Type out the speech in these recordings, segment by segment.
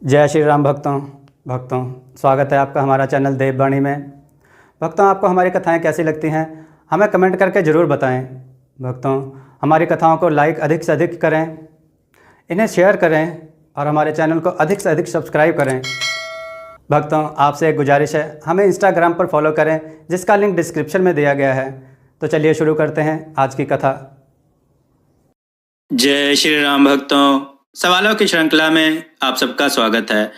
जय श्री राम भक्तों स्वागत है आपका हमारा चैनल देववाणी में। भक्तों, आपको हमारी कथाएं कैसी लगती हैं हमें कमेंट करके ज़रूर बताएं। भक्तों, हमारी कथाओं को लाइक अधिक से अधिक करें, इन्हें शेयर करें और हमारे चैनल को अधिक से अधिक सब्सक्राइब करें। भक्तों, आपसे एक गुजारिश है, हमें इंस्टाग्राम पर फॉलो करें जिसका लिंक डिस्क्रिप्शन में दिया गया है। तो चलिए शुरू करते हैं आज की कथा। जय श्री राम भक्तों, सवालों की श्रृंखला में आप सबका स्वागत है।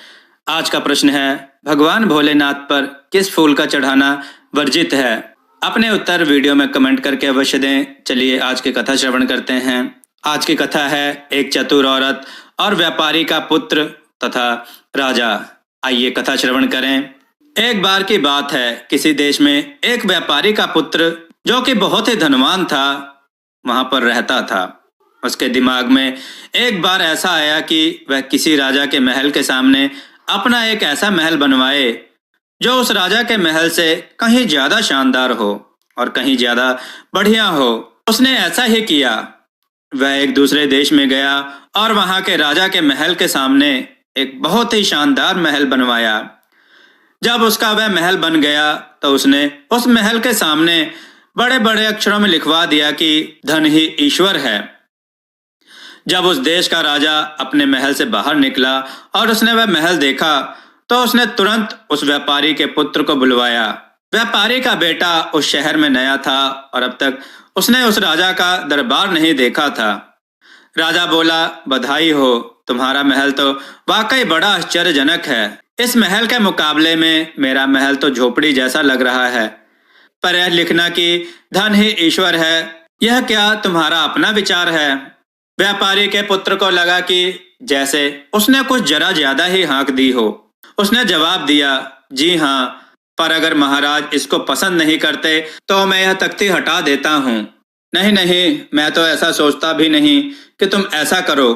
आज का प्रश्न है, भगवान भोलेनाथ पर किस फूल का चढ़ाना वर्जित है? अपने उत्तर वीडियो में कमेंट करके अवश्य दें। चलिए आज की कथा श्रवण करते हैं। आज की कथा है एक चतुर औरत और व्यापारी का पुत्र तथा राजा। आइए कथा श्रवण करें। एक बार की बात है, किसी देश में एक व्यापारी का पुत्र जो कि बहुत ही धनवान था वहां पर रहता था। उसके दिमाग में एक बार ऐसा आया कि वह किसी राजा के महल के सामने अपना एक ऐसा महल बनवाए जो उस राजा के महल से कहीं ज्यादा शानदार हो और कहीं ज्यादा बढ़िया हो। उसने ऐसा ही किया। वह एक दूसरे देश में गया और वहां के राजा के महल के सामने एक बहुत ही शानदार महल बनवाया। जब उसका वह महल बन गया तो उसने उस महल के सामने बड़े बड़े अक्षरों में लिखवा दिया कि धन ही ईश्वर है। जब उस देश का राजा अपने महल से बाहर निकला और उसने वह महल देखा तो उसने तुरंत उस व्यापारी के पुत्र को बुलवाया। व्यापारी का बेटा उस शहर में नया था और अब तक उसने उस राजा का दरबार नहीं देखा था। राजा बोला, बधाई हो, तुम्हारा महल तो वाकई बड़ा आश्चर्यजनक है। इस महल के मुकाबले में मेरा महल तो झोपड़ी जैसा लग रहा है। पर यह लिखना कि धन ही ईश्वर है, यह क्या तुम्हारा अपना विचार है? व्यापारी के पुत्र को लगा कि जैसे उसने कुछ जरा ज्यादा ही हाँक दी हो। उसने जवाब दिया, जी हाँ, पर अगर महाराज इसको पसंद नहीं करते तो मैं यह तख्ती हटा देता हूँ। नहीं नहीं, मैं तो ऐसा सोचता भी नहीं कि तुम ऐसा करो।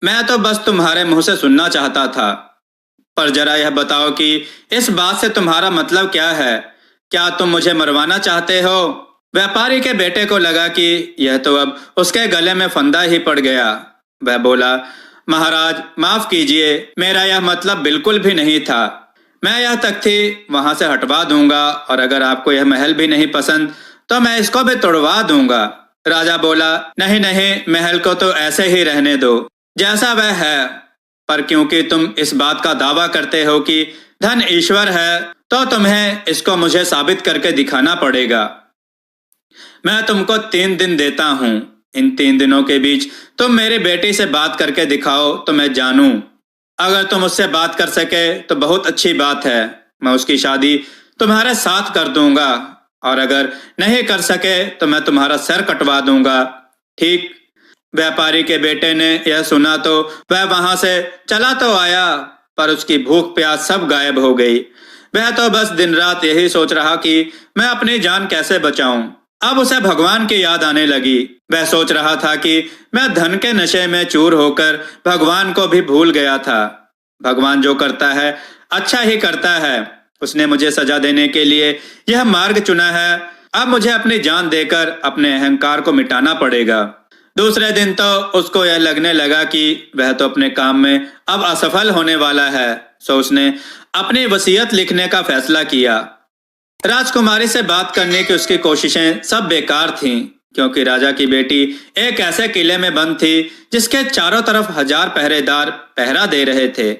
मैं तो बस तुम्हारे मुंह से सुनना चाहता था। पर जरा यह बताओ कि इस बात से तुम्हारा मतलब क्या है? क्या तुम मुझे मरवाना चाहते हो? व्यापारी के बेटे को लगा कि यह तो अब उसके गले में फंदा ही पड़ गया। वह बोला, महाराज माफ कीजिए, मेरा यह मतलब बिल्कुल भी नहीं था। मैं यह तख्ती वहां से हटवा दूंगा और अगर आपको यह महल भी नहीं पसंद तो मैं इसको भी तोड़वा दूंगा। राजा बोला, नहीं नहीं, महल को तो ऐसे ही रहने दो जैसा वह है। पर क्योंकि तुम इस बात का दावा करते हो कि धन ईश्वर है तो तुम्हें इसको मुझे साबित करके दिखाना पड़ेगा। मैं तुमको 3 दिन देता हूँ। इन 3 दिनों के बीच तुम मेरी बेटी से बात करके दिखाओ तो मैं जानूं। अगर तुम उससे बात कर सके तो बहुत अच्छी बात है, मैं उसकी शादी तुम्हारे साथ कर दूंगा, और अगर नहीं कर सके तो मैं तुम्हारा सर कटवा दूंगा। ठीक? व्यापारी के बेटे ने यह सुना तो वह वहां से चला तो आया, पर उसकी भूख प्यास सब गायब हो गई। वह तो बस दिन रात यही सोच रहा कि मैं अपनी जान कैसे बचाऊं। अब उसे भगवान की याद आने लगी। वह सोच रहा था कि मैं धन के नशे में चूर होकर भगवान को भी भूल गया था। भगवान जो करता है अच्छा ही करता है। उसने मुझे सजा देने के लिए यह मार्ग चुना है। अब मुझे अपनी जान देकर अपने अहंकार को मिटाना पड़ेगा। दूसरे दिन तो उसको यह लगने लगा कि वह तो अपने काम में अब असफल होने वाला है। सो उसने अपनी वसीयत लिखने का फैसला किया। राजकुमारी से बात करने की उसकी कोशिशें सब बेकार थीं, क्योंकि राजा की बेटी एक ऐसे किले में बंद थी जिसके चारों तरफ 1000 पहरेदार पहरा दे रहे थे।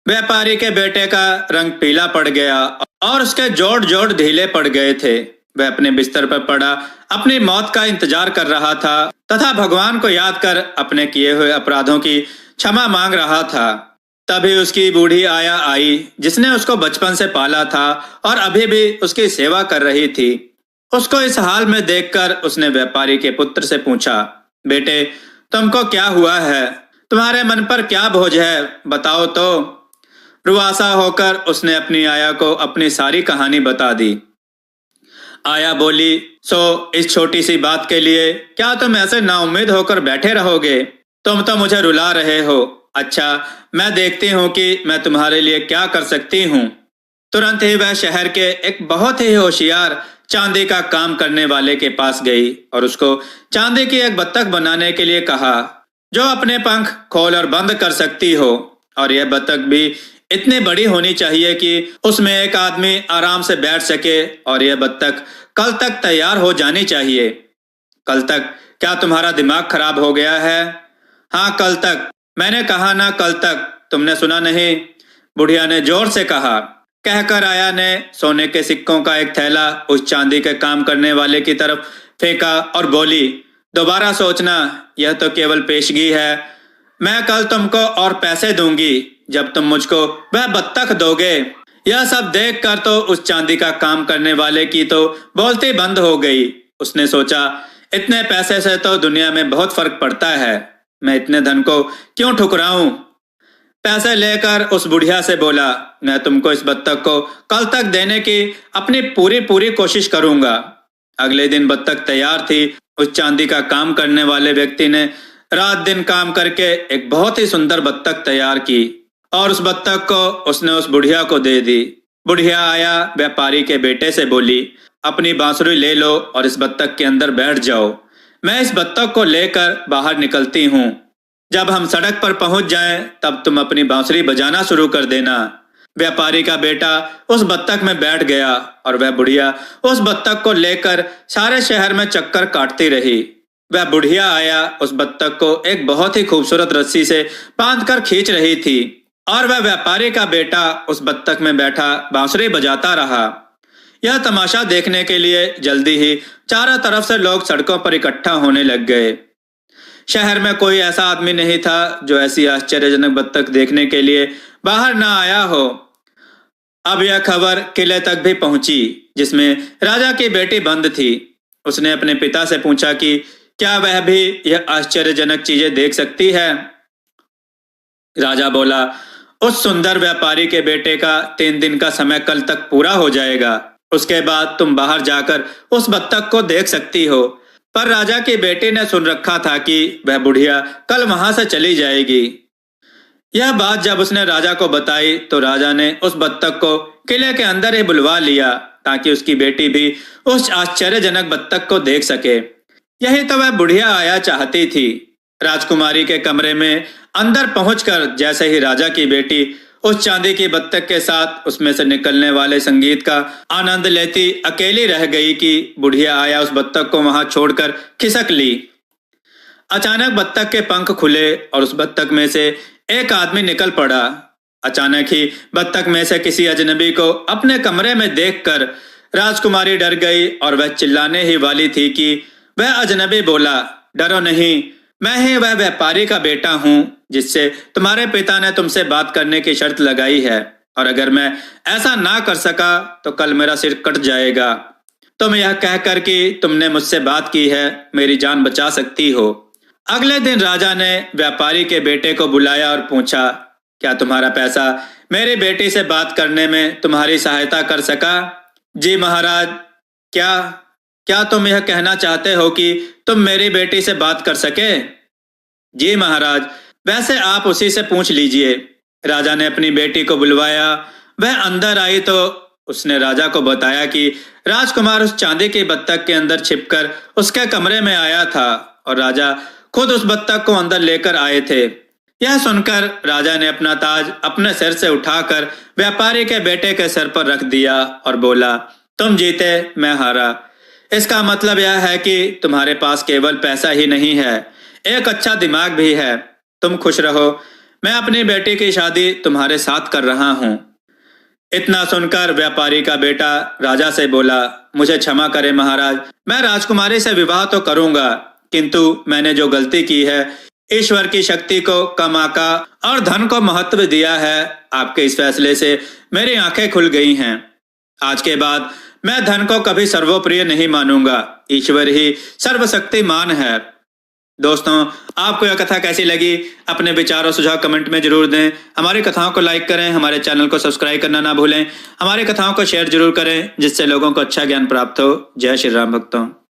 व्यापारी के बेटे का रंग पीला पड़ गया और उसके जोड़ जोड़ ढीले पड़ गए थे। वह अपने बिस्तर पर पड़ा अपनी मौत का इंतजार कर रहा था तथा भगवान को याद कर अपने किए हुए अपराधों की क्षमा मांग रहा था। तभी उसकी बूढ़ी आया आई जिसने उसको बचपन से पाला था और अभी भी उसकी सेवा कर रही थी। उसको इस हाल में देखकर उसने व्यापारी के पुत्र से पूछा, बेटे तुमको क्या हुआ है? तुम्हारे मन पर क्या बोझ है, बताओ तो। रुआसा होकर उसने अपनी आया को अपनी सारी कहानी बता दी। आया बोली, सो इस छोटी सी बात के लिए क्या तुम ऐसे नाउम्मीद होकर बैठे रहोगे? तुम तो मुझे रुला रहे हो। अच्छा, मैं देखती हूँ कि मैं तुम्हारे लिए क्या कर सकती हूँ। तुरंत ही वह शहर के एक बहुत ही होशियार चांदी का काम करने वाले के पास गई और उसको चांदी की एक बत्तख बनाने के लिए कहा जो अपने पंख खोल और बंद कर सकती हो और यह बतख भी इतनी बड़ी होनी चाहिए कि उसमें एक आदमी आराम से बैठ सके और यह बतख कल तक तैयार हो जानी चाहिए। कल तक? क्या तुम्हारा दिमाग खराब हो गया है? हाँ, कल तक। मैंने कहा ना कल तक, तुमने सुना नहीं? बुढ़िया ने जोर से कहा। कहकर आया ने सोने के सिक्कों का एक थैला उस चांदी के काम करने वाले की तरफ फेंका और बोली, दोबारा सोचना, यह तो केवल पेशगी है। मैं कल तुमको और पैसे दूंगी जब तुम मुझको वह बत्तख दोगे। यह सब देखकर तो उस चांदी का काम करने वाले की तो बोलती बंद हो गई। उसने सोचा, इतने पैसे से तो दुनिया में बहुत फर्क पड़ता है, मैं इतने धन को क्यों ठुकराऊं। पैसे लेकर उस बुढ़िया से बोला, मैं तुमको इस बत्तख को कल तक देने की अपनी पूरी कोशिश करूंगा। अगले दिन बत्तख तैयार थी। उस चांदी का काम करने वाले व्यक्ति ने रात दिन काम करके एक बहुत ही सुंदर बत्तख तैयार की और उस बत्तख को उसने उस बुढ़िया को दे दी। बुढ़िया आया व्यापारी के बेटे से बोली, अपनी बांसुरी ले लो और इस बत्तख के अंदर बैठ जाओ। मैं इस बत्तख को लेकर बाहर निकलती हूँ। जब हम सड़क पर पहुंच जाएं, तब तुम अपनी बांसुरी बजाना शुरू कर देना। व्यापारी का बेटा उस बत्तख में बैठ गया और वह बुढ़िया उस बत्तख को लेकर सारे शहर में चक्कर काटती रही। वह बुढ़िया आया उस बत्तख को एक बहुत ही खूबसूरत रस्सी से बांधकर खींच रही थी और वह व्यापारी का बेटा उस बत्तख में बैठा बांसुरी बजाता रहा। यह तमाशा देखने के लिए जल्दी ही चारों तरफ से लोग सड़कों पर इकट्ठा होने लग गए। शहर में कोई ऐसा आदमी नहीं था जो ऐसी आश्चर्यजनक बत्तख देखने के लिए बाहर न आया हो। अब यह खबर किले तक भी पहुंची, जिसमें राजा की बेटी बंद थी। उसने अपने पिता से पूछा कि क्या वह भी यह आश्चर्यजनक चीजें देख सकती है। राजा बोला, उस सुंदर व्यापारी के बेटे का 3 दिन का समय कल तक पूरा हो जाएगा। उसके बाद तुम बाहर जाकर उस बत्तख को देख सकती हो। पर राजा की बेटी ने सुन रखा था कि वह बुढ़िया कल वहां से चली जाएगी। यह बात जब उसने राजा को बताई तो राजा ने उस बत्तख को किले के अंदर ही बुलवा लिया ताकि उसकी बेटी भी उस आश्चर्यजनक बत्तख को देख सके। यही तो वह बुढ़िया आया चाहती थी। राजकुमारी के कमरे में अंदर पहुंचकर जैसे ही राजा की बेटी उस चांदी की बत्तख के साथ उसमें से निकलने वाले संगीत का आनंद लेती अकेली रह गई कि बुढ़िया आया उस बत्तख को वहां छोड़कर खिसक ली। अचानक बत्तख के पंख खुले और उस बत्तख में से एक आदमी निकल पड़ा। अचानक ही बत्तख में से किसी अजनबी को अपने कमरे में देखकर राजकुमारी डर गई और वह चिल्लाने ही वाली थी कि वह अजनबी बोला, डरो नहीं, मैं ही वह व्यापारी का बेटा हूँ जिससे तुम्हारे पिता ने तुमसे बात करने की शर्त लगाई है, और अगर मैं ऐसा ना कर सका तो कल मेरा सिर कट जाएगा। तुम यह कहकर कि तुमने मुझसे बात की है मेरी जान बचा सकती हो। अगले दिन राजा ने व्यापारी के बेटे को बुलाया और पूछा, क्या तुम्हारा पैसा मेरी बेटी से बात करने में तुम्हारी सहायता कर सका? जी महाराज। क्या तुम यह कहना चाहते हो कि तुम मेरी बेटी से बात कर सके? जी महाराज। वैसे आप उसी से पूछ लीजिए। राजा ने अपनी बेटी को बुलवाया। वह अंदर आई तो उसने राजा को बताया कि राजकुमार उस चांदी की बत्तख के अंदर छिपकर उसके कमरे में आया था और राजा खुद उस बत्तख को अंदर लेकर आए थे। यह सुनकर राजा ने अपना ताज अपने सिर से उठाकर व्यापारी के बेटे के सिर पर रख दिया और बोला, तुम जीते, मैं हारा। इसका मतलब यह है कि तुम्हारे पास केवल पैसा ही नहीं है, एक अच्छा दिमाग भी है। तुम खुश रहो, मैं अपनी बेटी की शादी तुम्हारे साथ कर रहा हूँ। इतना सुनकर व्यापारी का बेटा राजा से बोला, मुझे क्षमा करें महाराज, मैं राजकुमारी से विवाह तो करूंगा, किंतु मैंने जो गलती की है, ईश्वर की शक्ति को कम आका और धन को महत्व दिया है। आपके इस फैसले से मेरी आंखें खुल गई हैं। आज के बाद मैं धन को कभी सर्वोप्रिय नहीं मानूंगा। ईश्वर ही सर्वशक्तिमान है। दोस्तों, आपको यह कथा कैसी लगी? अपने विचार और सुझाव कमेंट में जरूर दें। हमारी कथाओं को लाइक करें, हमारे चैनल को सब्सक्राइब करना ना भूलें। हमारी कथाओं को शेयर जरूर करें जिससे लोगों को अच्छा ज्ञान प्राप्त हो। जय श्री राम भक्तों।